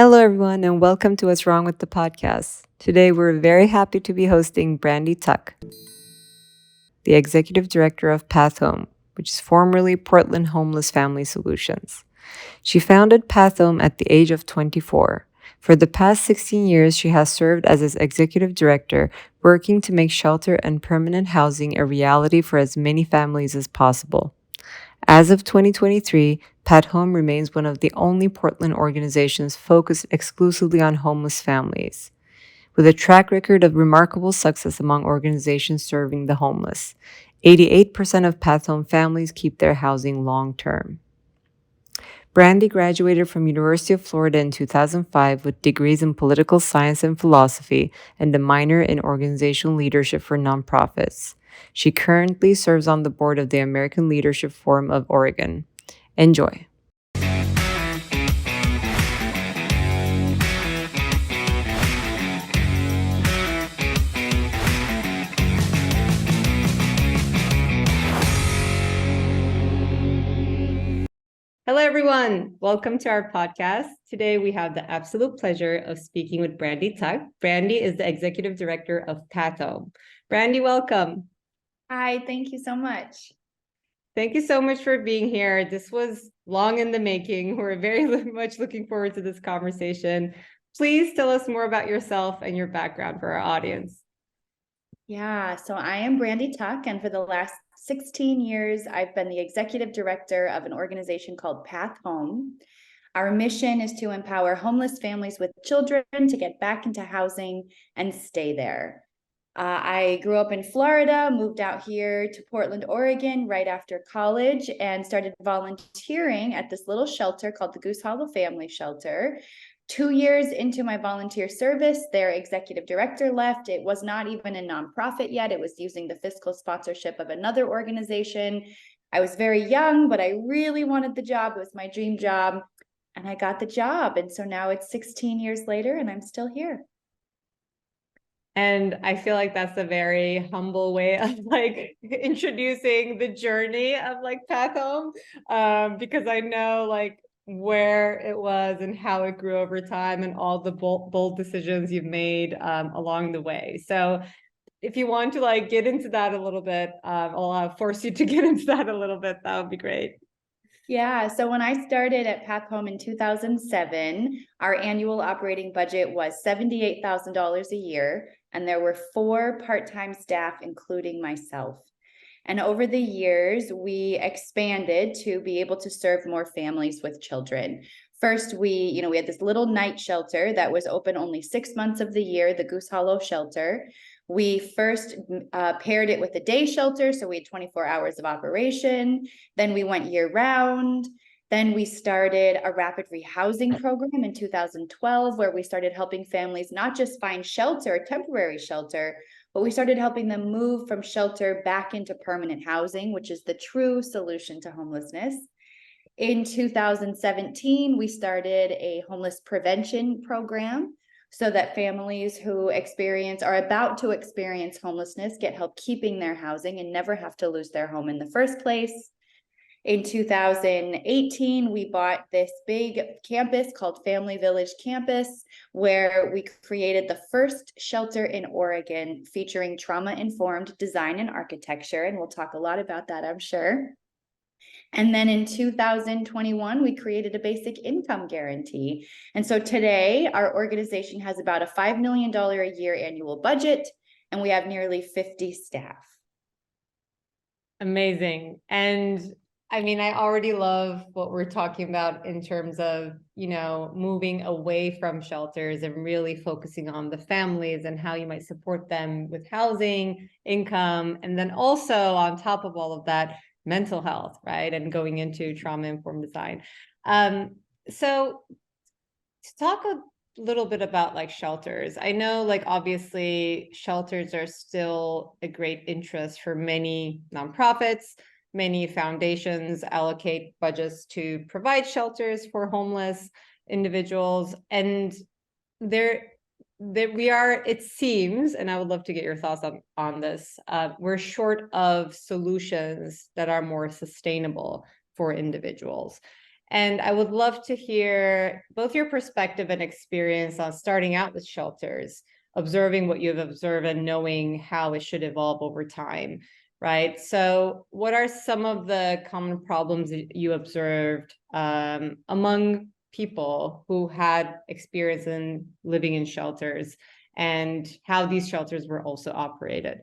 Hello, everyone, and welcome to What's Wrong with the Podcast. Today, we're very happy to be hosting Brandi Tuck, the Executive Director of Path Home, which is formerly Portland Homeless Family Solutions. She founded Path Home at the age of 24. For the past 16 years, she has served as its Executive Director, working to make shelter and permanent housing a reality for as many families as possible. As of 2023, Pat Home remains one of the only Portland organizations focused exclusively on homeless families, with a track record of remarkable success among organizations serving the homeless. 88% of Pat Home families keep their housing long term. Brandi graduated from University of Florida in 2005 with degrees in political science and philosophy and a minor in organizational leadership for nonprofits. She currently serves on the board of the American Leadership Forum of Oregon. Enjoy. Hello, everyone. Welcome to our podcast. Today, we have the absolute pleasure of speaking with Brandi Tuck. Brandi is the Executive Director of Path Home. Brandi, welcome. Hi, thank you so much. Thank you so much for being here. This was long in the making. We're very much looking forward to this conversation. Please tell us more about yourself and your background for our audience. Yeah, so I am Brandi Tuck, and for the last 16 years, I've been the executive director of an organization called Path Home. Our mission is to empower homeless families with children to get back into housing and stay there. I grew up in Florida, moved out here to Portland, Oregon right after college, and started volunteering at this little shelter called the Goose Hollow Family Shelter. 2 years into my volunteer service, their executive director left. It was not even a nonprofit yet. It was using the fiscal sponsorship of another organization. I was very young, but I really wanted the job. It was my dream job, and I got the job. And so now it's 16 years later, and I'm still here. And I feel like that's a very humble way of introducing the journey of Path Home, because I know where it was and how it grew over time and all the bold decisions you've made along the way. So if you want to get into that a little bit, I'll force you to get into that a little bit. That would be great. Yeah, so when I started at Path Home in 2007, our annual operating budget was $78,000 a year, and there were 4 part-time staff, including myself. And over the years, we expanded to be able to serve more families with children. First, we had this little night shelter that was open only 6 months of the year, the Goose Hollow Shelter. We first paired it with a day shelter, so we had 24 hours of operation. Then we went year round. Then we started a rapid rehousing program in 2012, where we started helping families not just find shelter, temporary shelter, but we started helping them move from shelter back into permanent housing, which is the true solution to homelessness. In 2017, we started a homeless prevention program so that families who are about to experience homelessness get help keeping their housing and never have to lose their home in the first place. In 2018, we bought this big campus called Family Village Campus, where we created the first shelter in Oregon featuring trauma-informed design and architecture, and we'll talk a lot about that, I'm sure. And then in 2021, we created a basic income guarantee. And so today, our organization has about a $5 million a year annual budget, and we have nearly 50 staff. Amazing. And I mean, I already love what we're talking about in terms of, moving away from shelters and really focusing on the families and how you might support them with housing, income, and then also on top of all of that, mental health, right? And going into trauma-informed design. So to talk a little bit about shelters, I know obviously shelters are still a great interest for many nonprofits. Many foundations allocate budgets to provide shelters for homeless individuals. And we are, it seems, and I would love to get your thoughts on this, we're short of solutions that are more sustainable for individuals. And I would love to hear both your perspective and experience on starting out with shelters, observing what you've observed and knowing how it should evolve over time, right? So what are some of the common problems that you observed among people who had experience in living in shelters, and how these shelters were also operated?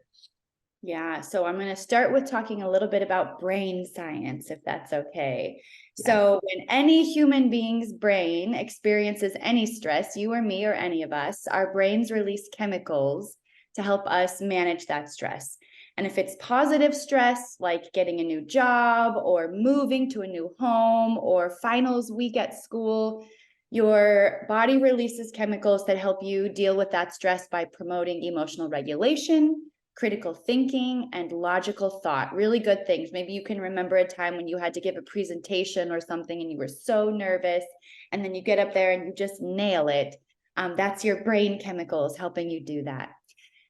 Yeah, so I'm going to start with talking a little bit about brain science, if that's okay. Yes. So, when any human being's brain experiences any stress, you or me or any of us, our brains release chemicals to help us manage that stress. And if it's positive stress, like getting a new job or moving to a new home or finals week at school, your body releases chemicals that help you deal with that stress by promoting emotional regulation, critical thinking, and logical thought. Really good things. Maybe you can remember a time when you had to give a presentation or something and you were so nervous, and then you get up there and you just nail it. That's your brain chemicals helping you do that.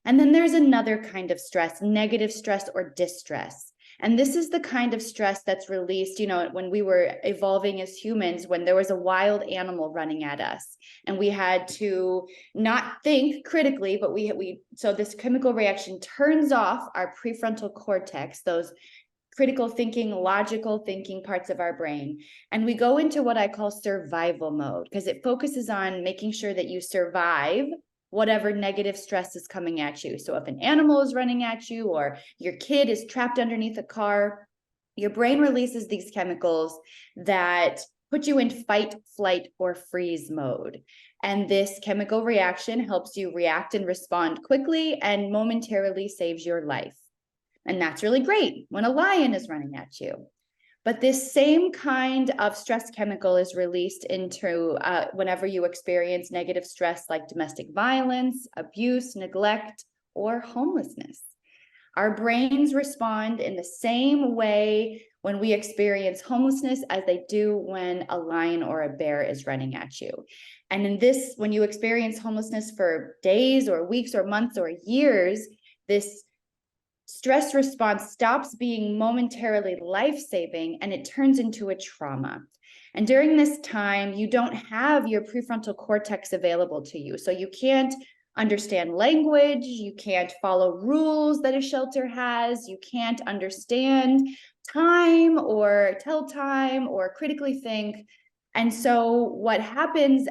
And then there's another kind of stress, negative stress or distress. And this is the kind of stress that's released, when we were evolving as humans, when there was a wild animal running at us and we had to not think critically, but so this chemical reaction turns off our prefrontal cortex, those critical thinking, logical thinking parts of our brain. And we go into what I call survival mode, because it focuses on making sure that you survive whatever negative stress is coming at you. So if an animal is running at you or your kid is trapped underneath a car, your brain releases these chemicals that put you in fight, flight, or freeze mode. And this chemical reaction helps you react and respond quickly and momentarily saves your life. And that's really great when a lion is running at you. But this same kind of stress chemical is released into whenever you experience negative stress like domestic violence, abuse, neglect, or homelessness. Our brains respond in the same way when we experience homelessness as they do when a lion or a bear is running at you. And in this, when you experience homelessness for days or weeks or months or years, this stress response stops being momentarily life-saving and it turns into a trauma. And during this time, you don't have your prefrontal cortex available to you. So you can't understand language, you can't follow rules that a shelter has, you can't understand time or tell time or critically think. And so what happens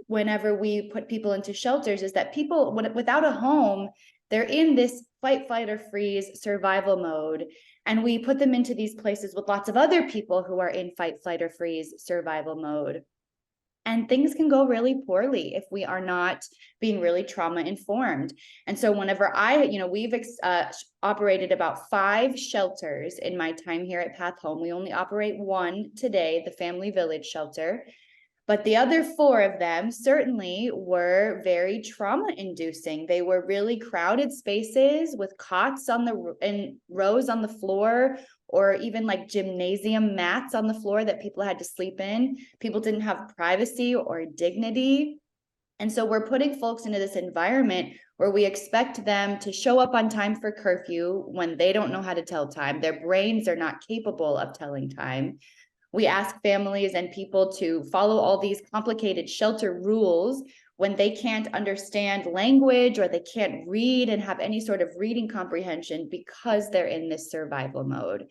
whenever we put people into shelters is that people, without a home, they're in this fight, flight, or freeze survival mode. And we put them into these places with lots of other people who are in fight, flight, or freeze survival mode. And things can go really poorly if we are not being really trauma informed. And so whenever we've operated about 5 shelters in my time here at Path Home. We only operate one today, the Family Village Shelter. But the other 4 of them certainly were very trauma inducing. They were really crowded spaces with cots in rows on the floor, or even like gymnasium mats on the floor that people had to sleep in. People didn't have privacy or dignity. And so we're putting folks into this environment where we expect them to show up on time for curfew when they don't know how to tell time. Their brains are not capable of telling time. We ask families and people to follow all these complicated shelter rules when they can't understand language or they can't read and have any sort of reading comprehension because they're in this survival mode.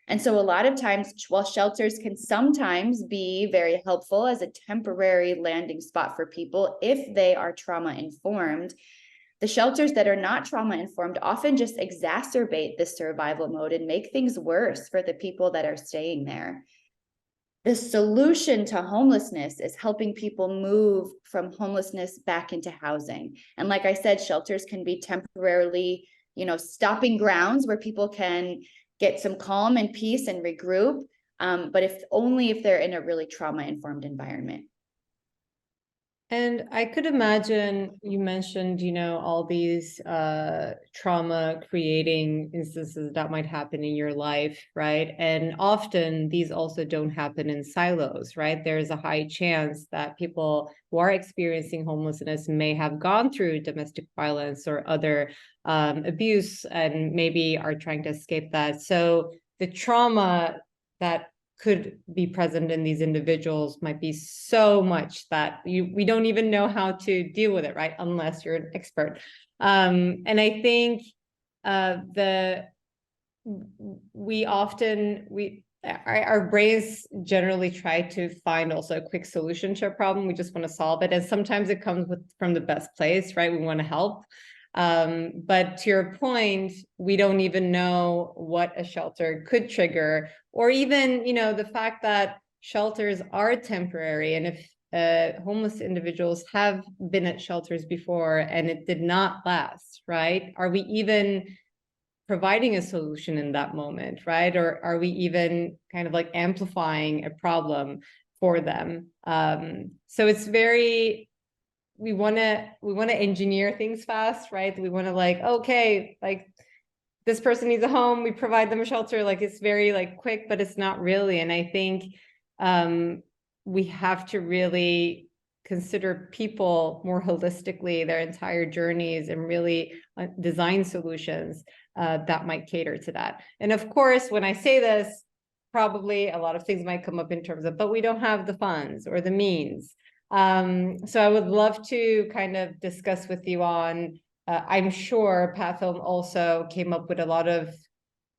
And so a lot of times, while shelters can sometimes be very helpful as a temporary landing spot for people if they are trauma informed, the shelters that are not trauma informed often just exacerbate this survival mode and make things worse for the people that are staying there. The solution to homelessness is helping people move from homelessness back into housing. And like I said, shelters can be temporarily, stopping grounds where people can get some calm and peace and regroup. But if they're in a really trauma-informed environment. And I could imagine you mentioned, all these trauma creating instances that might happen in your life, right? And often these also don't happen in silos, right? There's a high chance that people who are experiencing homelessness may have gone through domestic violence or other abuse and maybe are trying to escape that. So the trauma that could be present in these individuals might be so much that we don't even know how to deal with it, right? Unless you're an expert. And I think our brains generally try to find also a quick solution to a problem. We just want to solve it. And sometimes it comes from the best place, right? We want to help. But to your point, we don't even know what a shelter could trigger, or even, the fact that shelters are temporary. And if homeless individuals have been at shelters before and it did not last, right? Are we even providing a solution in that moment, right? Or are we even kind of like amplifying a problem for them? So it's very, we want to engineer things fast, right? We want to okay, this person needs a home, we provide them a shelter. It's very quick, but it's not really. And I think we have to really consider people more holistically, their entire journeys, and really design solutions that might cater to that. And of course, when I say this, probably a lot of things might come up in terms of, but we don't have the funds or the means. So I would love to kind of discuss with you on, I'm sure Path Home also came up with a lot of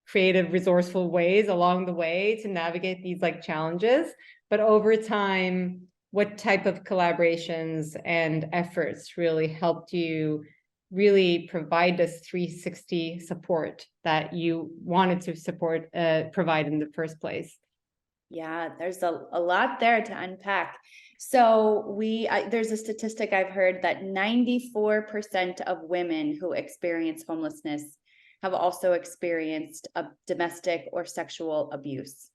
creative, resourceful ways along the way to navigate these challenges. But over time, what type of collaborations and efforts really helped you really provide this 360 support that you wanted to provide in the first place? Yeah, there's a lot there to unpack. So there's a statistic I've heard that 94% of women who experience homelessness have also experienced a domestic or sexual abuse.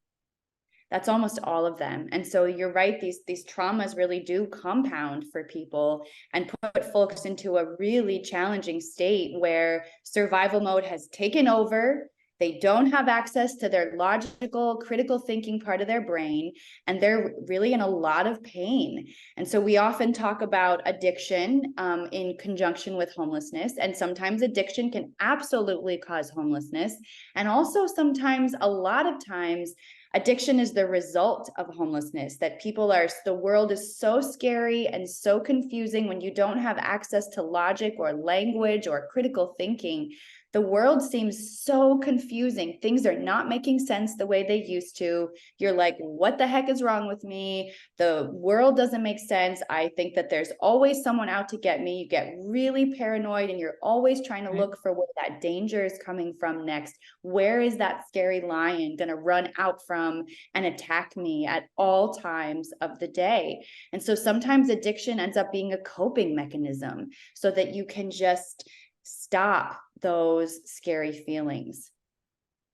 That's almost all of them. And so you're right, these traumas really do compound for people and put folks into a really challenging state where survival mode has taken over. They don't have access to their logical, critical thinking part of their brain, and they're really in a lot of pain. And so we often talk about addiction in conjunction with homelessness. And sometimes addiction can absolutely cause homelessness. And also sometimes, a lot of times, addiction is the result of homelessness, that the world is so scary and so confusing when you don't have access to logic or language or critical thinking. The world seems so confusing. Things are not making sense the way they used to. You're like, what the heck is wrong with me? The world doesn't make sense. I think that there's always someone out to get me. You get really paranoid and you're always trying to look for where that danger is coming from next. Where is that scary lion going to run out from and attack me at all times of the day? And so sometimes addiction ends up being a coping mechanism so that you can just stop those scary feelings.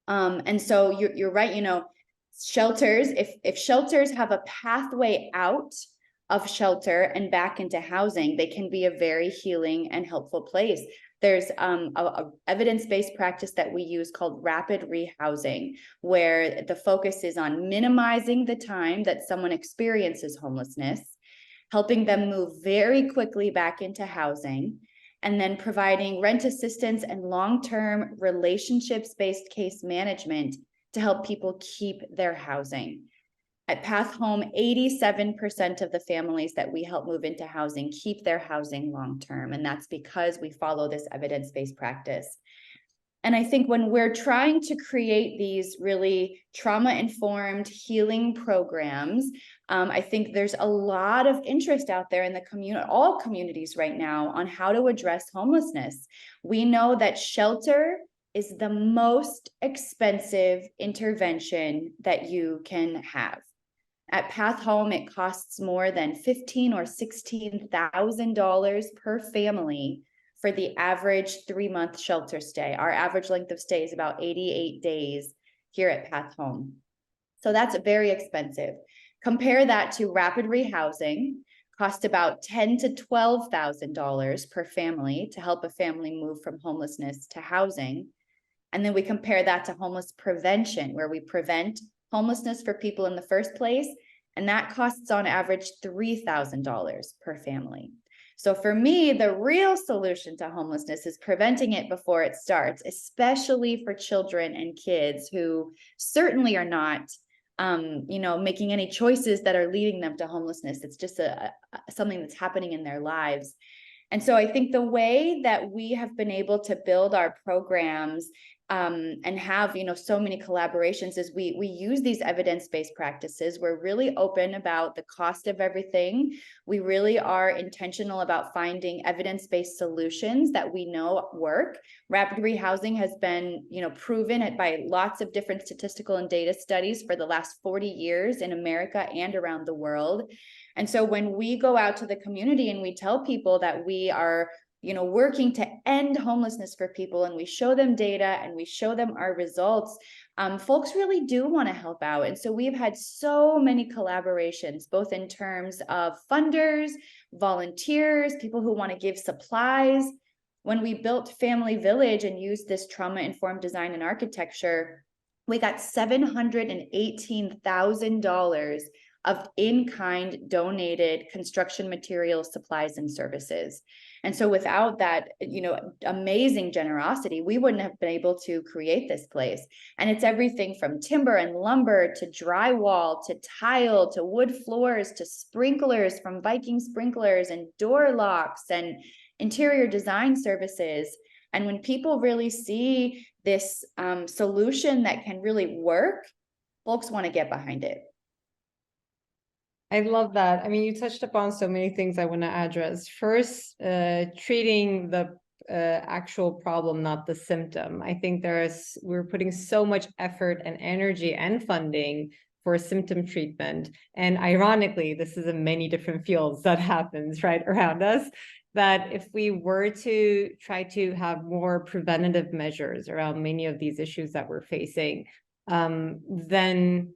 And so you're right, shelters, if shelters have a pathway out of shelter and back into housing, they can be a very healing and helpful place. There's a evidence-based practice that we use called rapid rehousing, where the focus is on minimizing the time that someone experiences homelessness, helping them move very quickly back into housing, and then providing rent assistance and long-term relationships-based case management to help people keep their housing. At Path Home, 87% of the families that we help move into housing keep their housing long-term, and that's because we follow this evidence-based practice. And I think when we're trying to create these really trauma-informed healing programs, I think there's a lot of interest out there in the community, all communities right now, on how to address homelessness. We know that shelter is the most expensive intervention that you can have. At Path Home, it costs more than $15,000 or $16,000 per family for the average 3-month shelter stay. Our average length of stay is about 88 days here at Path Home. So that's very expensive. Compare that to rapid rehousing, cost about $10,000 to $12,000 per family to help a family move from homelessness to housing. And then we compare that to homeless prevention, where we prevent homelessness for people in the first place, and that costs on average $3,000 per family. So for me, the real solution to homelessness is preventing it before it starts, especially for children and kids who certainly are not making any choices that are leading them to homelessness. It's just something that's happening in their lives. And so I think the way that we have been able to build our programs and have, so many collaborations is we use these evidence-based practices. We're really open about the cost of everything. We really are intentional about finding evidence-based solutions that we know work. Rapid rehousing has been, proven by lots of different statistical and data studies for the last 40 years in America and around the world. And so when we go out to the community and we tell people that we are, working to end homelessness for people, and we show them data and we show them our results, folks really do want to help out. And so we've had so many collaborations, both in terms of funders, volunteers, people who want to give supplies. When we built Family Village and used this trauma-informed design and architecture, we got $718,000 of in-kind donated construction materials, supplies, and services. And so without that, amazing generosity, we wouldn't have been able to create this place. And it's everything from timber and lumber to drywall to tile to wood floors to sprinklers from Viking sprinklers and door locks and interior design services. And when people really see this solution that can really work, folks want to get behind it. I love that. I mean, you touched upon so many things I want to address. First, treating the actual problem, not the symptom. I think we're putting so much effort and energy and funding for symptom treatment. And ironically, this is in many different fields that happens right around us, that if we were to try to have more preventative measures around many of these issues that we're facing, then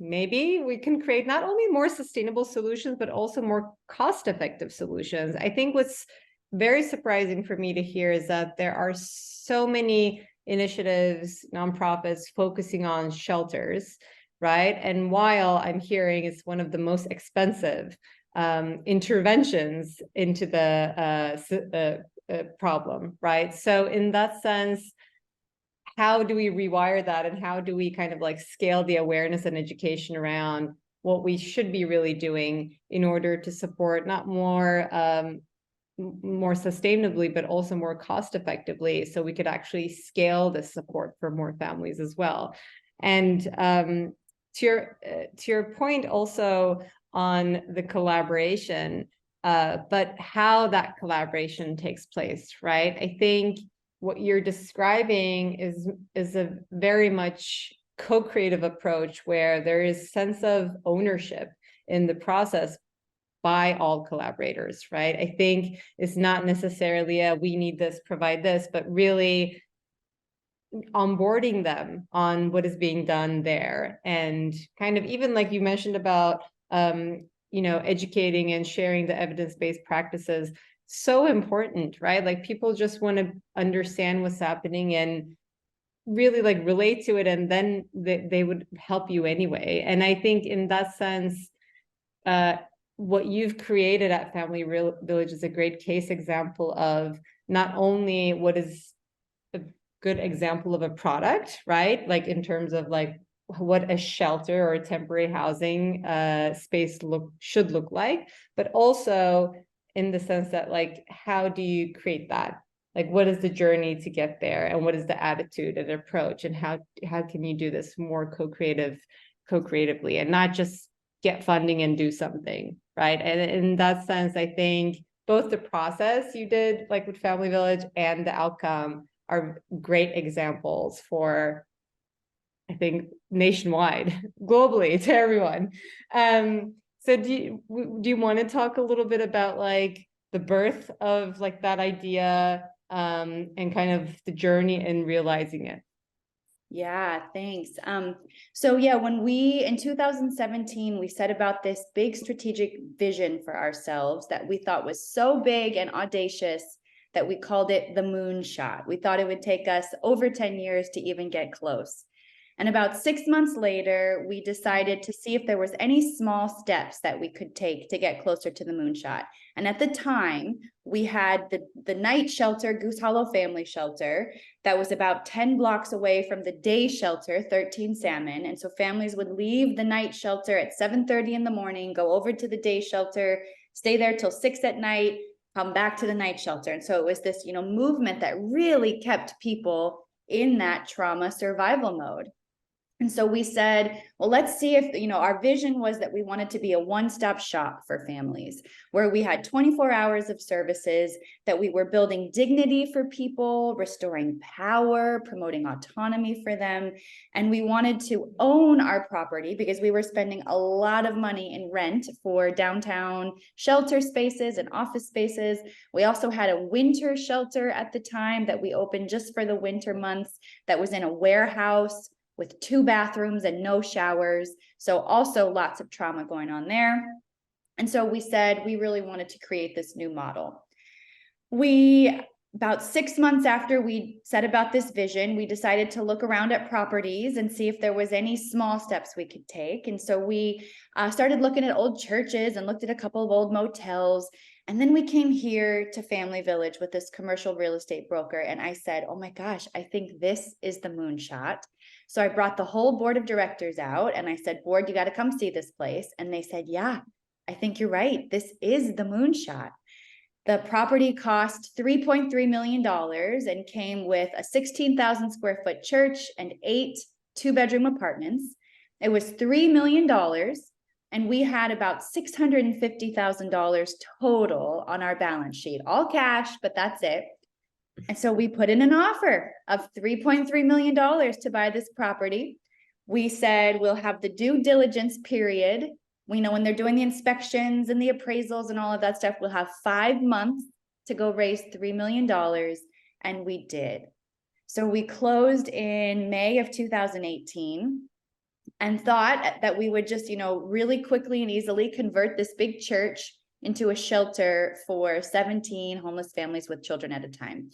maybe we can create not only more sustainable solutions, but also more cost-effective solutions. I think what's very surprising for me to hear is that there are so many initiatives, nonprofits focusing on shelters, right? And while I'm hearing it's one of the most expensive interventions into the problem, right? So in that sense, how do we rewire that, and how do we kind of like scale the awareness and education around what we should be really doing in order to support not more sustainably, but also more cost effectively, so we could actually scale the support for more families as well. And to your point also on the collaboration, but how that collaboration takes place, right? I think what you're describing is a very much co-creative approach where there is sense of ownership in the process by all collaborators, right? I think it's not necessarily a we need this, provide this, but really onboarding them on what is being done there. And kind of even like you mentioned about educating and sharing the evidence-based practices, so important, right? Like people just want to understand what's happening and really like relate to it, and then they would help you anyway. And I think in that sense, what you've created at Family Village is a great case example of not only what is a good example of a product, right? Like in terms of like what a shelter or a temporary housing space should look like, but also in the sense that like, how do you create that? Like, what is the journey to get there, and what is the attitude and approach, and how can you do this more co-creatively, and not just get funding and do something, right? And in that sense, I think both the process you did like with Family Village and the outcome are great examples for, I think, nationwide, globally, to everyone. So do you want to talk a little bit about like the birth of like that idea and kind of the journey in realizing it? Yeah, thanks. So yeah, when in 2017, we set about this big strategic vision for ourselves that we thought was so big and audacious that we called it the moonshot. We thought it would take us over 10 years to even get close. And about 6 months later, we decided to see if there was any small steps that we could take to get closer to the moonshot. And at the time, we had the night shelter, Goose Hollow Family Shelter, that was about 10 blocks away from the day shelter, 13 Salmon. And so families would leave the night shelter at 7:30 in the morning, go over to the day shelter, stay there till 6 at night, come back to the night shelter. And so it was this, movement that really kept people in that trauma survival mode. And so we said, well, let's see if, our vision was that we wanted to be a one-stop shop for families, where we had 24 hours of services, that we were building dignity for people, restoring power, promoting autonomy for them. And we wanted to own our property because we were spending a lot of money in rent for downtown shelter spaces and office spaces. We also had a winter shelter at the time that we opened just for the winter months that was in a warehouse with 2 bathrooms and no showers. So also lots of trauma going on there. And so we said we really wanted to create this new model. About 6 months after we said about this vision, we decided to look around at properties and see if there was any small steps we could take. And so we started looking at old churches and looked at a couple of old motels. And then we came here to Family Village with this commercial real estate broker. And I said, oh my gosh, I think this is the moonshot. So I brought the whole board of directors out and I said, board, you got to come see this place. And they said, yeah, I think you're right. This is the moonshot. The property cost $3.3 million and came with a 16,000 square foot church and 8 2-bedroom apartments. It was $3 million. And we had about $650,000 total on our balance sheet, all cash, but that's it. And so we put in an offer of $3.3 million to buy this property. We said we'll have the due diligence period. We know when they're doing the inspections and the appraisals and all of that stuff, we'll have 5 months to go raise $3 million. And we did. So we closed in May of 2018 and thought that we would just, really quickly and easily convert this big church into a shelter for 17 homeless families with children at a time.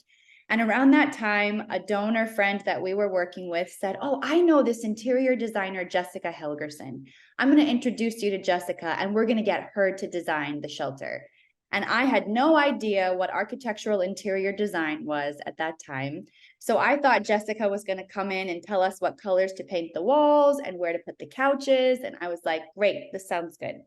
And around that time, a donor friend that we were working with said, oh, I know this interior designer, Jessica Helgerson. I'm going to introduce you to Jessica and we're going to get her to design the shelter. And I had no idea what architectural interior design was at that time. So I thought Jessica was going to come in and tell us what colors to paint the walls and where to put the couches. And I was like, great, this sounds good.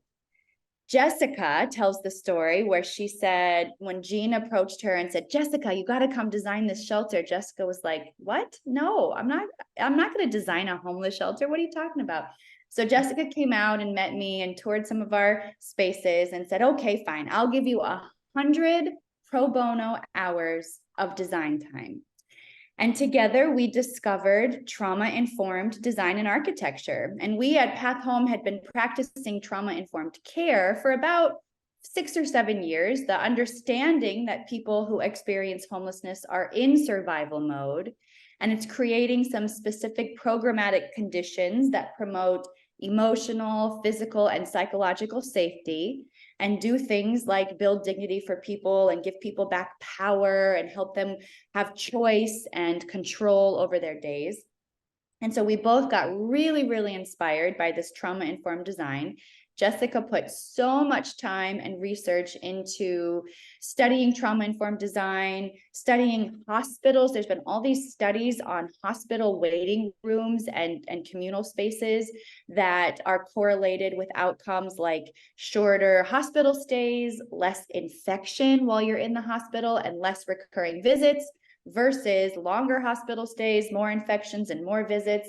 Jessica tells the story where she said when Jean approached her and said, Jessica, you got to come design this shelter. Jessica was like, what? No, I'm not going to design a homeless shelter. What are you talking about? So Jessica came out and met me and toured some of our spaces and said, okay, fine. I'll give you 100 pro bono hours of design time. And together we discovered trauma-informed design and architecture. And we at Path Home had been practicing trauma-informed care for about 6 or 7 years, the understanding that people who experience homelessness are in survival mode. And it's creating some specific programmatic conditions that promote emotional, physical, and psychological safety, and do things like build dignity for people and give people back power and help them have choice and control over their days. And so we both got really, really inspired by this trauma-informed design. Jessica put so much time and research into studying trauma-informed design, studying hospitals. There's been all these studies on hospital waiting rooms and communal spaces that are correlated with outcomes like shorter hospital stays, less infection while you're in the hospital, and less recurring visits versus longer hospital stays, more infections, and more visits.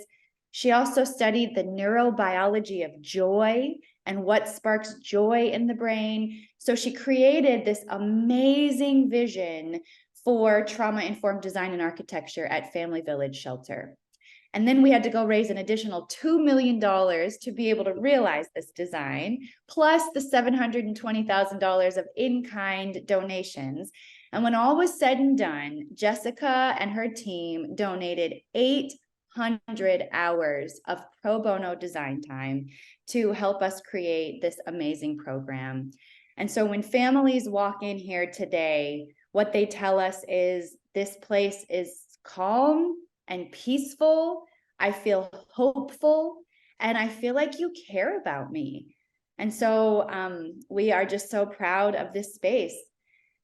She also studied the neurobiology of joy and what sparks joy in the brain. So she created this amazing vision for trauma-informed design and architecture at Family Village Shelter. And then we had to go raise an additional $2 million to be able to realize this design, plus the $720,000 of in-kind donations. And when all was said and done, Jessica and her team donated 800 hours of pro bono design time to help us create this amazing program. And so when families walk in here today, what they tell us is this place is calm and peaceful. I feel hopeful, and I feel like you care about me. And so we are just so proud of this space.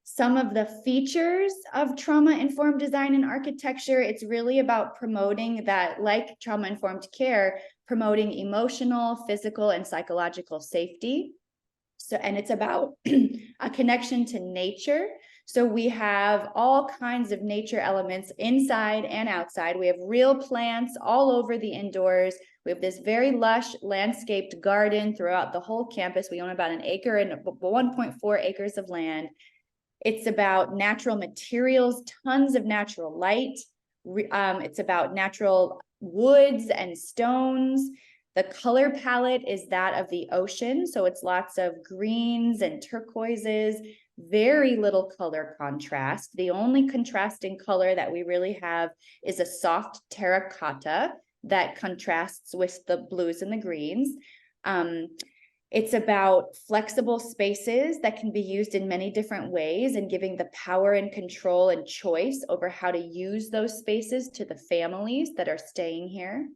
Some of the features of trauma-informed design and architecture, it's really about promoting that, like trauma-informed care, promoting emotional, physical, and psychological safety. So, and it's about a connection to nature. So we have all kinds of nature elements inside and outside. We have real plants all over the indoors. We have this very lush landscaped garden throughout the whole campus. We own about an acre and 1.4 acres of land. It's about natural materials, tons of natural light. It's about natural woods and stones. The color palette is that of the ocean. So it's lots of greens and turquoises, very little color contrast. The only contrasting color that we really have is a soft terracotta that contrasts with the blues and the greens. It's about flexible spaces that can be used in many different ways and giving the power and control and choice over how to use those spaces to the families that are staying here.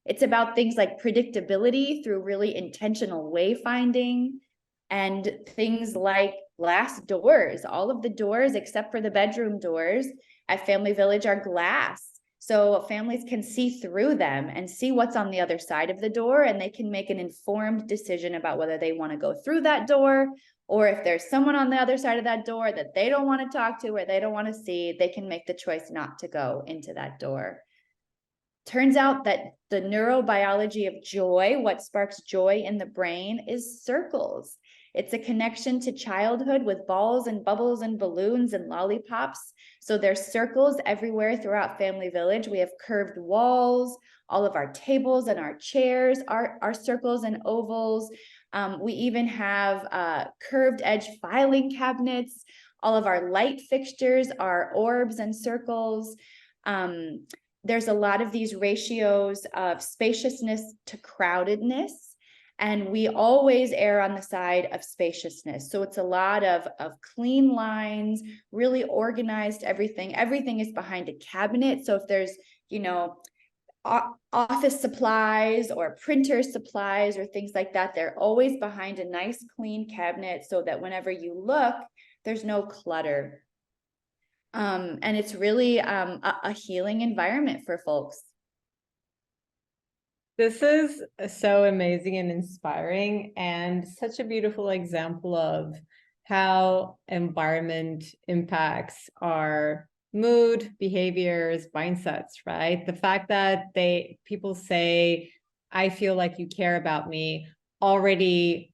It's about things like predictability through really intentional wayfinding and things like glass doors. All of the doors, except for the bedroom doors at Family Village, are glass. So families can see through them and see what's on the other side of the door, and they can make an informed decision about whether they want to go through that door, or if there's someone on the other side of that door that they don't want to talk to or they don't want to see, they can make the choice not to go into that door. Turns out that the neurobiology of joy, what sparks joy in the brain, is circles. It's a connection to childhood with balls and bubbles and balloons and lollipops. So there's circles everywhere throughout Family Village. We have curved walls. All of our tables and our chairs are circles and ovals. We even have curved edge filing cabinets. All of our light fixtures are orbs and circles. There's a lot of these ratios of spaciousness to crowdedness, and we always err on the side of spaciousness. So it's a lot of clean lines, really organized everything. Everything is behind a cabinet. So if there's, office supplies or printer supplies or things like that, they're always behind a nice clean cabinet so that whenever you look, there's no clutter. And it's really a healing environment for folks. This is so amazing and inspiring, and such a beautiful example of how environment impacts our mood, behaviors, mindsets, right? The fact that people say, I feel like you care about me, already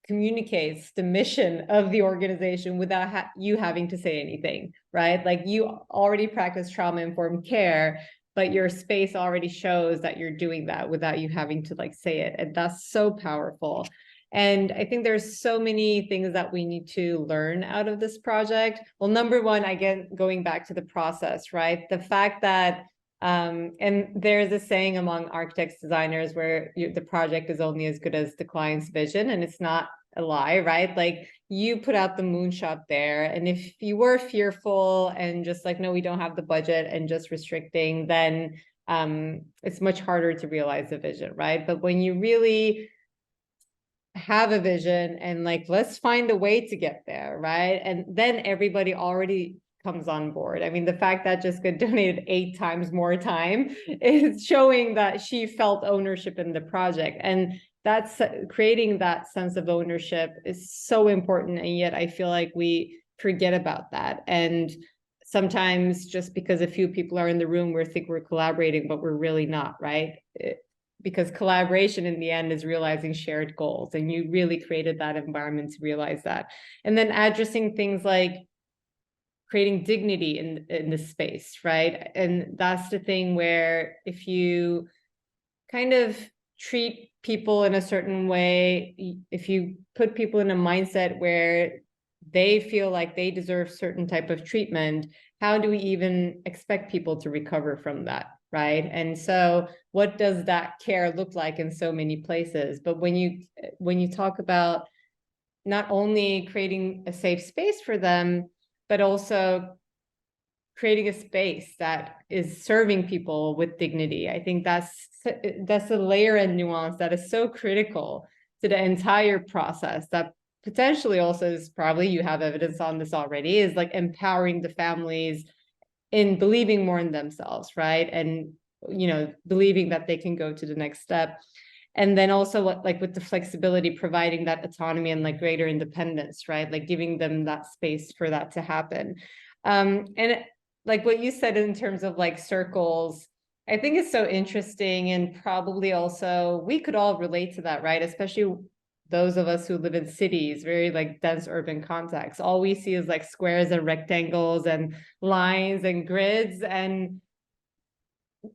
communicates the mission of the organization without you having to say anything, right? Like, you already practice trauma-informed care, but your space already shows that you're doing that without you having to say it. And that's so powerful. And I think there's so many things that we need to learn out of this project. Well, number one, again, going back to the process, right? The fact that and there's a saying among architects, designers, where the project is only as good as the client's vision, and it's not a lie, right? Like, you put out the moonshot there, and if you were fearful and just no, we don't have the budget, and just restricting, then it's much harder to realize the vision, right? But when you really have a vision and let's find a way to get there, right? And then everybody already comes on board. I mean, the fact that Jessica donated 8 times more time is showing that she felt ownership in the project. And that's creating that sense of ownership is so important. And yet I feel like we forget about that. And sometimes just because a few people are in the room, we think we're collaborating, but we're really not, right? Because collaboration in the end is realizing shared goals. And you really created that environment to realize that. And then addressing things like creating dignity in the space, right? And that's the thing where if you kind of treat people in a certain way, if you put people in a mindset where they feel like they deserve certain type of treatment, how do we even expect people to recover from that, right? And so what does that care look like in so many places? But when you talk about not only creating a safe space for them, but also creating a space that is serving people with dignity. I think that's a layer and nuance that is so critical to the entire process, that potentially also is, probably you have evidence on this already, is like empowering the families in believing more in themselves, right? And, believing that they can go to the next step. And then also like with the flexibility, providing that autonomy and like greater independence, right? Like giving them that space for that to happen. And like what you said in terms of like circles, I think it's so interesting, and probably also we could all relate to that, right? Especially those of us who live in cities, very like dense urban contexts. All we see is like squares and rectangles and lines and grids, and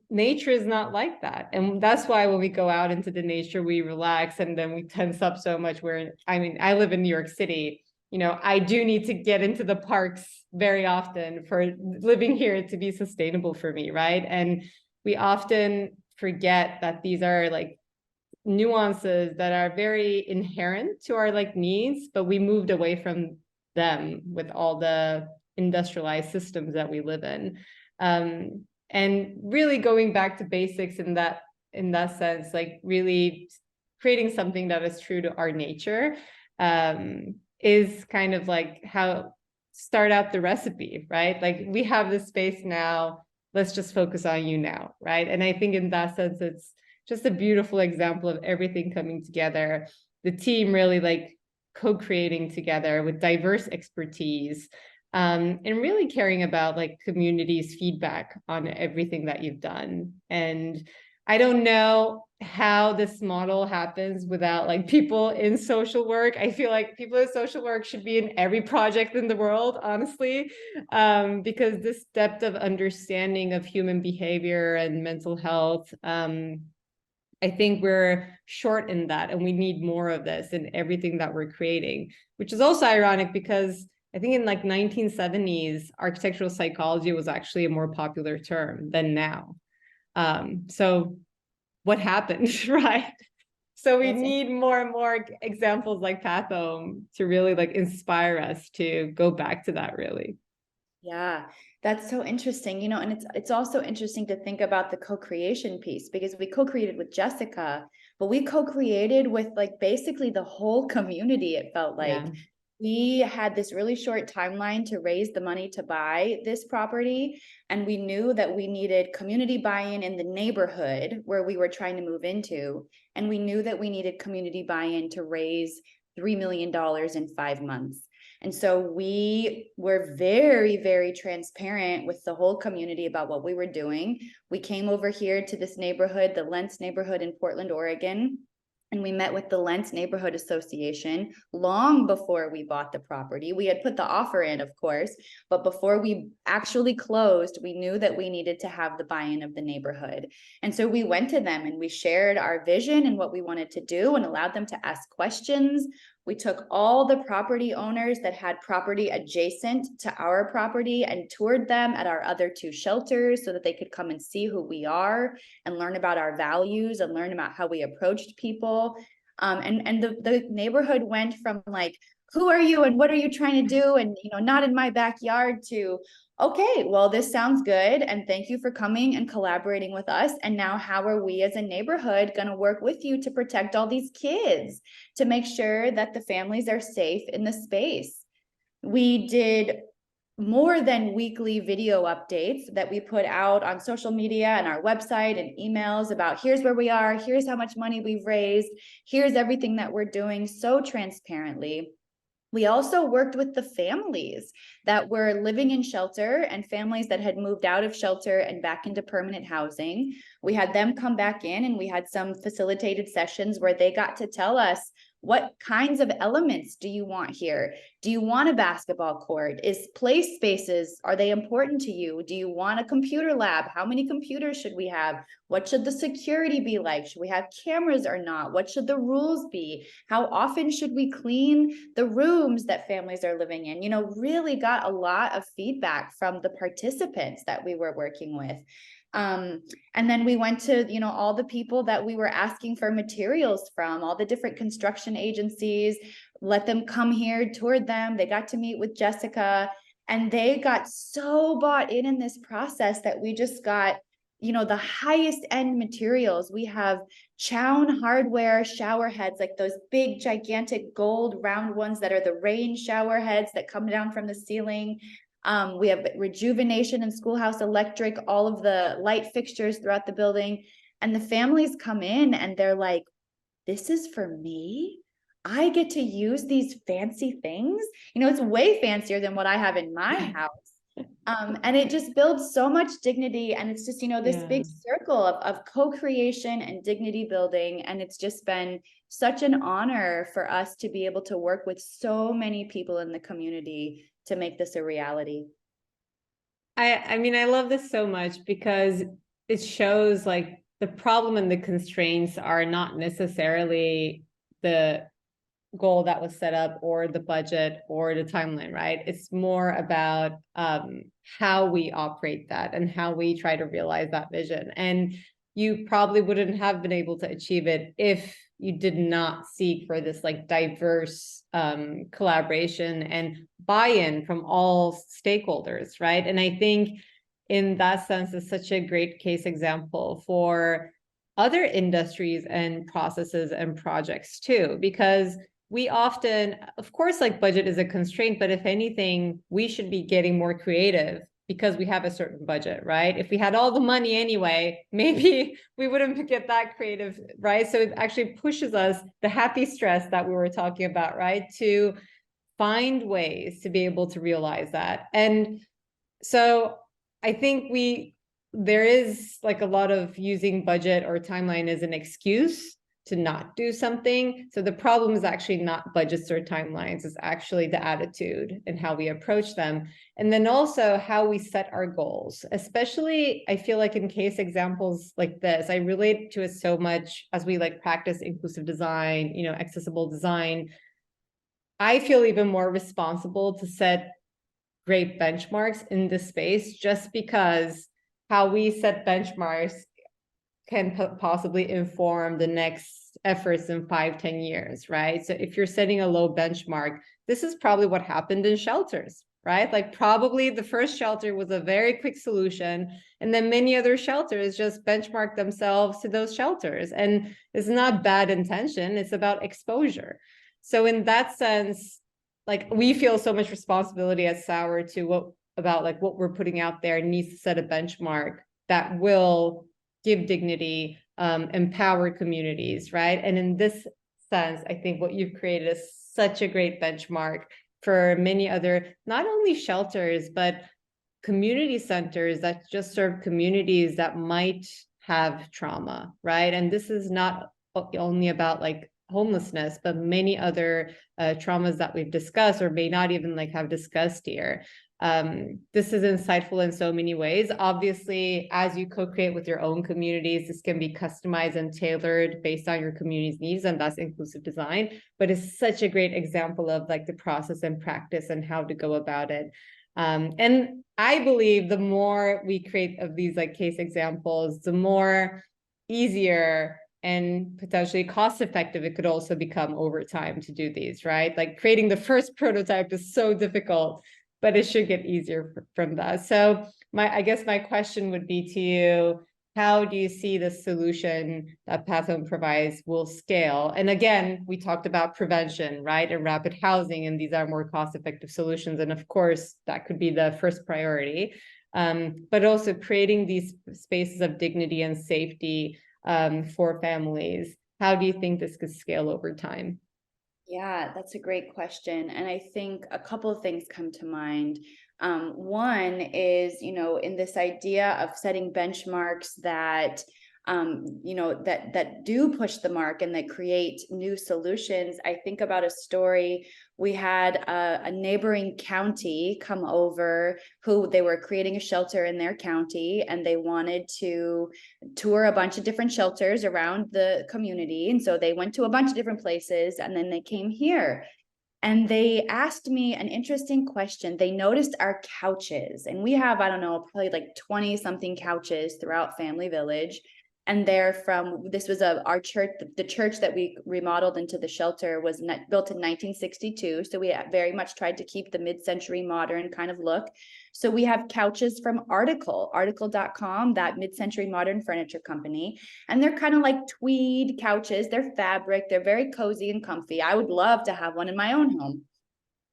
nature is not like that. And that's why when we go out into the nature, we relax, and then we tense up so much. I live in New York City. I do need to get into the parks very often for living here to be sustainable for me, right? And we often forget that these are like nuances that are very inherent to our like needs, but we moved away from them with all the industrialized systems that we live in. And really going back to basics in that sense, like really creating something that is true to our nature, is kind of like how start out the recipe, right? Like we have this space now, let's just focus on you now, right? And I think in that sense, it's just a beautiful example of everything coming together. The team really like co-creating together with diverse expertise, and really caring about like community's feedback on everything that you've done. And I don't know how this model happens without like people in social work. I feel like people in social work should be in every project in the world, honestly, because this depth of understanding of human behavior and mental health, I think we're short in that, and we need more of this in everything that we're creating, which is also ironic because I think in like 1970s, architectural psychology was actually a more popular term than now. So what happened, right? So we need more and more examples like Path Home to really like inspire us to go back to that, really. Yeah, that's so interesting. And it's also interesting to think about the co-creation piece, because we co-created with Jessica, but we co-created with like basically the whole community, it felt like. Yeah. We had this really short timeline to raise the money to buy this property, and we knew that we needed community buy-in in the neighborhood where we were trying to move into, and we knew that we needed community buy-in to raise $3 million in 5 months. And so we were very, very transparent with the whole community about what we were doing. We came over here to this neighborhood, the Lentz neighborhood in Portland, Oregon, and we met with the Lentz Neighborhood Association long before we bought the property. We had put the offer in, of course, but before we actually closed, we knew that we needed to have the buy-in of the neighborhood. And so we went to them and we shared our vision and what we wanted to do and allowed them to ask questions. We took all the property owners that had property adjacent to our property and toured them at our other 2 shelters so that they could come and see who we are and learn about our values and learn about how we approached people. And the neighborhood went from like, who are you and what are you trying to do? And, not in my backyard, to, okay, well, this sounds good. And thank you for coming and collaborating with us. And now how are we as a neighborhood going to work with you to protect all these kids, to make sure that the families are safe in the space? We did more than weekly video updates that we put out on social media and our website and emails about here's where we are, here's how much money we've raised, here's everything that we're doing, so transparently. We also worked with the families that were living in shelter and families that had moved out of shelter and back into permanent housing. We had them come back in, and we had some facilitated sessions where they got to tell us, what kinds of elements do you want here? Do you want a basketball court? Is play spaces, are they important to you? Do you want a computer lab? How many computers should we have? What should the security be like? Should we have cameras or not? What should the rules be? How often should we clean the rooms that families are living in? Really got a lot of feedback from the participants that we were working with. And then we went to, all the people that we were asking for materials from, all the different construction agencies, let them come here, toured them. They got to meet with Jessica. And they got so bought in this process that we just got, the highest end materials. We have Chown hardware shower heads, like those big, gigantic gold round ones that are the rain shower heads that come down from the ceiling. We have Rejuvenation and Schoolhouse Electric, all of the light fixtures throughout the building. And the families come in and they're like, this is for me. I get to use these fancy things. It's way fancier than what I have in my house. And it just builds so much dignity. And it's just, this big circle of co-creation and dignity building. And it's just been such an honor for us to be able to work with so many people in the community to make this a reality. I mean, I love this so much because it shows like the problem and the constraints are not necessarily the goal that was set up or the budget or the timeline, right? It's more about how we operate that and how we try to realize that vision. And you probably wouldn't have been able to achieve it if you did not seek for this like diverse collaboration and buy-in from all stakeholders, right? And I think in that sense, it's such a great case example for other industries and processes and projects too, because we often, of course, like budget is a constraint, but if anything, we should be getting more creative because we have a certain budget, right? If we had all the money anyway, maybe we wouldn't get that creative, right? So it actually pushes us, the happy stress that we were talking about, right? To find ways to be able to realize that. And so I think there is like a lot of using budget or timeline as an excuse to not do something. So the problem is actually not budgets or timelines, it's actually the attitude and how we approach them. And then also how we set our goals, especially I feel like in case examples like this, I relate to it so much as we like practice inclusive design, accessible design. I feel even more responsible to set great benchmarks in this space just because how we set benchmarks can possibly inform the next efforts in 5-10 years, right? So if you're setting a low benchmark, this is probably what happened in shelters, right? Like probably the first shelter was a very quick solution, and then many other shelters just benchmark themselves to those shelters. And it's not bad intention, it's about exposure. So in that sense, like we feel so much responsibility at Sauer to what we're putting out there needs to set a benchmark that will give dignity, empower communities, right? And in this sense, I think what you've created is such a great benchmark for many other, not only shelters, but community centers that just serve communities that might have trauma, right? And this is not only about like homelessness, but many other traumas that we've discussed or may not even like have discussed here. This is insightful in so many ways. Obviously, as you co-create with your own communities, this can be customized and tailored based on your community's needs, and that's inclusive design. But it's such a great example of like the process and practice and how to go about it. And I believe the more we create of these like case examples, the more easier and potentially cost effective it could also become over time to do these, right? Like creating the first prototype is so difficult, but it should get easier from that. So I guess my question would be to you, how do you see the solution that Path Home provides will scale? And again, we talked about prevention, right? And rapid housing, and these are more cost-effective solutions. And of course, that could be the first priority. But also creating these spaces of dignity and safety for families. How do you think this could scale over time? Yeah, that's a great question. And I think a couple of things come to mind. One is, in this idea of setting benchmarks that, that do push the mark and that create new solutions. I think about a story. We had a neighboring county come over who they were creating a shelter in their county, and they wanted to tour a bunch of different shelters around the community. And so they went to a bunch of different places, and then they came here. And they asked me an interesting question. They noticed our couches, and we have, I don't know, probably like 20 something couches throughout Family Village. And this was our church, the church that we remodeled into the shelter was built in 1962. So we very much tried to keep the mid-century modern kind of look. So we have couches from article.com, that mid-century modern furniture company. And they're kind of like tweed couches. They're fabric. They're very cozy and comfy. I would love to have one in my own home.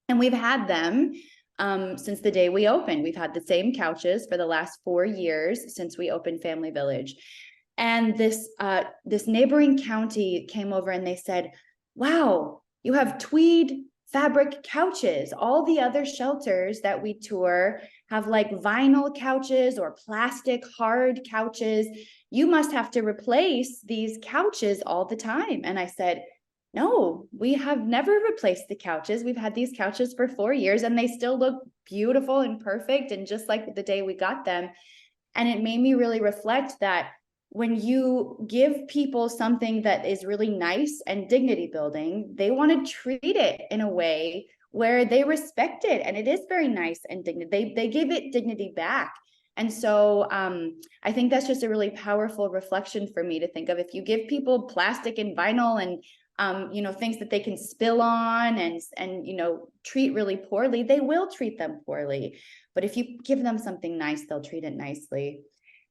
And we've had them since the day we opened. We've had the same couches for the last 4 years since we opened Family Village. And this neighboring county came over and they said, wow, you have tweed fabric couches. All the other shelters that we tour have like vinyl couches or plastic hard couches. You must have to replace these couches all the time. And I said, no, we have never replaced the couches. We've had these couches for 4 years and they still look beautiful and perfect and just like the day we got them. And it made me really reflect that when you give people something that is really nice and dignity building, they want to treat it in a way where they respect it. And it is very nice and dignity. They give it dignity back. And so I think that's just a really powerful reflection for me to think of. If you give people plastic and vinyl and things that they can spill on and treat really poorly, they will treat them poorly. But if you give them something nice, they'll treat it nicely.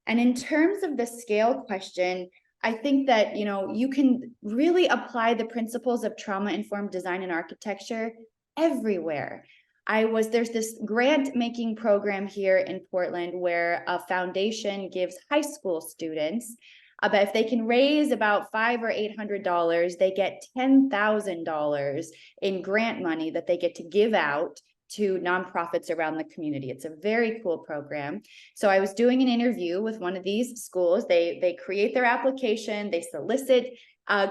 And in terms of the scale question, I think that, you can really apply the principles of trauma-informed design and architecture everywhere. There's this grant making program here in Portland where a foundation gives high school students, but if they can raise about $500 or $800, they get $10,000 in grant money that they get to give out to nonprofits around the community. It's a very cool program. So I was doing an interview with one of these schools. They create their application, they solicit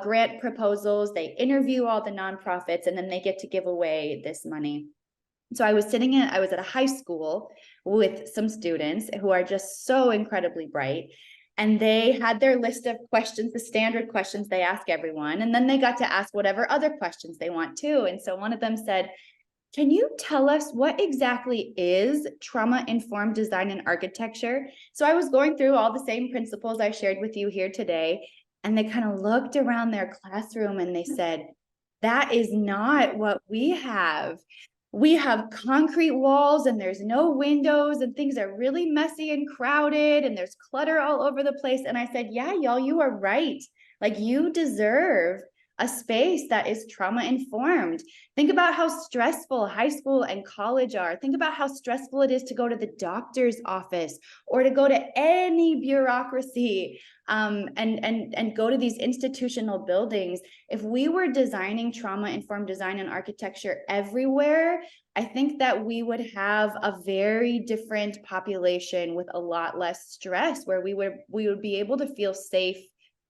grant proposals, they interview all the nonprofits, and then they get to give away this money. So I was at a high school with some students who are just so incredibly bright. And they had their list of questions, the standard questions they ask everyone. And then they got to ask whatever other questions they want too. And so one of them said, can you tell us what exactly is trauma-informed design and architecture? So I was going through all the same principles I shared with you here today, and they kind of looked around their classroom and they said, that is not what we have. We have concrete walls and there's no windows and things are really messy and crowded and there's clutter all over the place. And I said, yeah, y'all, you are right. Like, you deserve a space that is trauma informed. Think about how stressful high school and college are. Think about how stressful it is to go to the doctor's office or to go to any bureaucracy and go to these institutional buildings. If we were designing trauma informed design and architecture everywhere, I think that we would have a very different population with a lot less stress, where we would be able to feel safe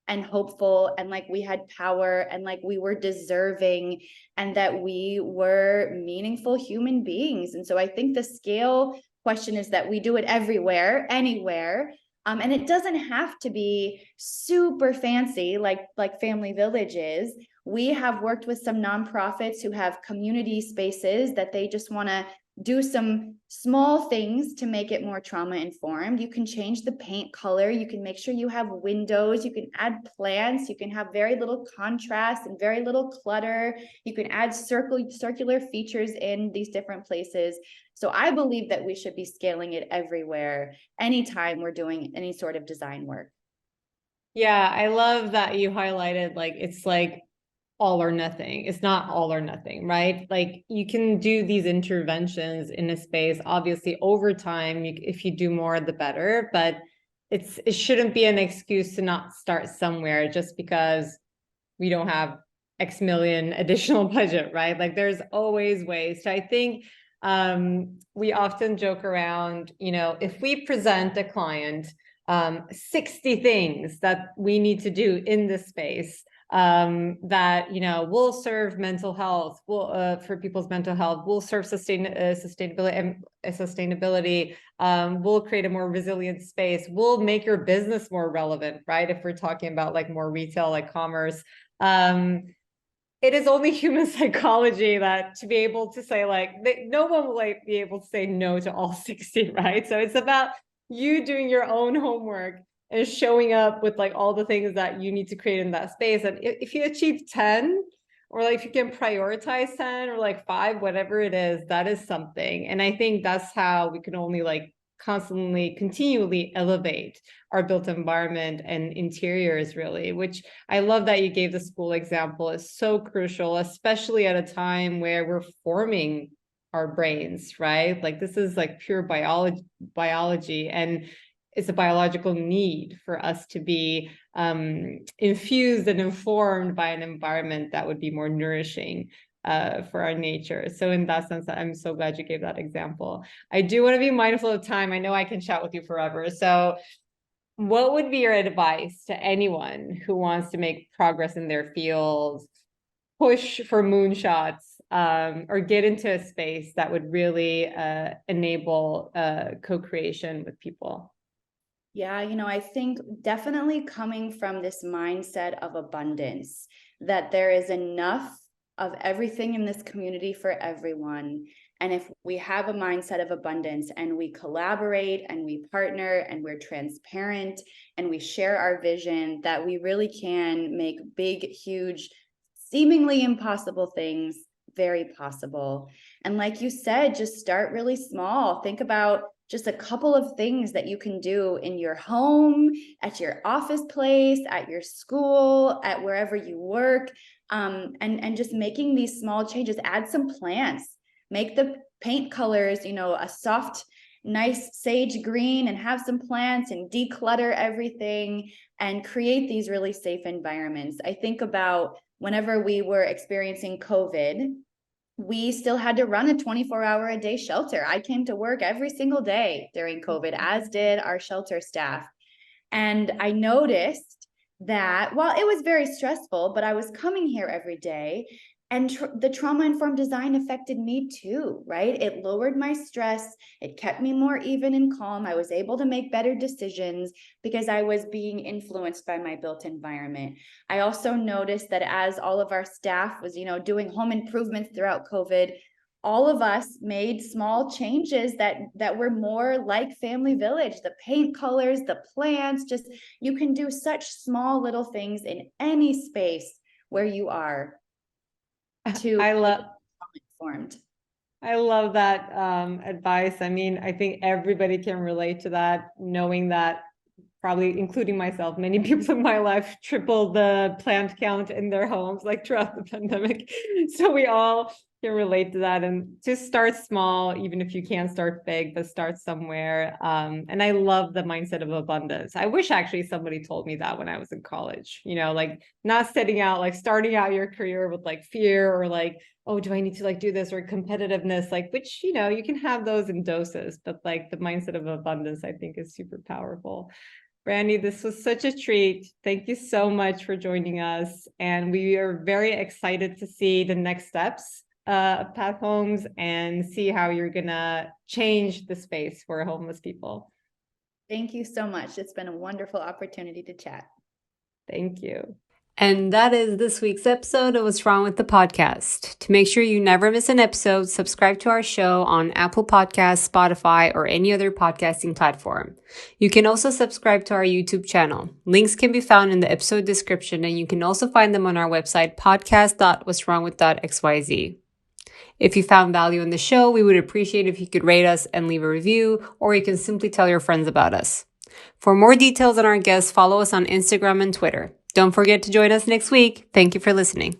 and hopeful and like we had power and like we were deserving and that we were meaningful human beings. And so I think the scale question is that we do it everywhere, anywhere. And it doesn't have to be super fancy like Family Village is. We have worked with some nonprofits who have community spaces that they just want to do some small things to make it more trauma informed. You can change the paint color. You can make sure you have windows. You can add plants. You can have very little contrast and very little clutter. You can add circular features in these different places. So I believe that we should be scaling it everywhere, anytime we're doing any sort of design work. Yeah, I love that you highlighted, like, it's like all or nothing. It's not all or nothing, right? Like, you can do these interventions in a space, obviously over time, if you do more, the better, but it shouldn't be an excuse to not start somewhere just because we don't have X million additional budget, right? Like, there's always ways. So I think we often joke around, if we present a client 60 things that we need to do in this space, that will serve mental health, will for people's mental health, will serve sustainability, will create a more resilient space, will make your business more relevant, right? If we're talking about like more retail, like commerce, it is only human psychology that to be able to say, like, no one will be able to say no to all 60, right? So it's about you doing your own homework, and showing up with like all the things that you need to create in that space. And if you achieve 10, or like if you can prioritize 10 or like 5, whatever it is, that is something. And I think that's how we can only like constantly, continually elevate our built environment and interiors, really, which I love that you gave the school example. Is so crucial, especially at a time where we're forming our brains, right? Like this is like pure biology, and it's a biological need for us to be infused and informed by an environment that would be more nourishing for our nature. So in that sense, I'm so glad you gave that example. I do want to be mindful of time. I know I can chat with you forever. So what would be your advice to anyone who wants to make progress in their fields, push for moonshots, or get into a space that would really enable co-creation with people? Yeah, I think definitely coming from this mindset of abundance, that there is enough of everything in this community for everyone. And if we have a mindset of abundance and we collaborate and we partner and we're transparent and we share our vision, that we really can make big, huge, seemingly impossible things very possible. And like you said, just start really small. Think about just a couple of things that you can do in your home, at your office place, at your school, at wherever you work, and just making these small changes. Add some plants, make the paint colors, a soft, nice sage green, and have some plants and declutter everything and create these really safe environments. I think about whenever we were experiencing COVID, we still had to run a 24-hour-a-day shelter. I came to work every single day during COVID, as did our shelter staff. And I noticed that while it was very stressful, but I was coming here every day, and the trauma-informed design affected me too, right? It lowered my stress. It kept me more even and calm. I was able to make better decisions because I was being influenced by my built environment. I also noticed that as all of our staff was, doing home improvements throughout COVID, all of us made small changes that were more like Family Village. The paint colors, the plants, just you can do such small little things in any space where you are to I love informed. I love that advice. I mean, I think everybody can relate to that, knowing that, probably including myself, many people in my life tripled the plant count in their homes like throughout the pandemic. So we all can relate to that, and just start small, even if you can't start big, but start somewhere. And I love the mindset of abundance. I wish actually somebody told me that when I was in college, like not starting out your career with like fear or like, oh, do I need to like do this, or competitiveness, like, which, you can have those in doses, but like the mindset of abundance, I think, is super powerful. Brandi, this was such a treat. Thank you so much for joining us. And we are very excited to see the next steps of Path Homes and see how you're going to change the space for homeless people. Thank you so much. It's been a wonderful opportunity to chat. Thank you. And that is this week's episode of What's Wrong with the Podcast. To make sure you never miss an episode, subscribe to our show on Apple Podcasts, Spotify, or any other podcasting platform. You can also subscribe to our YouTube channel. Links can be found in the episode description, and you can also find them on our website, podcast.what'swrongwith.xyz. If you found value in the show, we would appreciate if you could rate us and leave a review, or you can simply tell your friends about us. For more details on our guests, follow us on Instagram and Twitter. Don't forget to join us next week. Thank you for listening.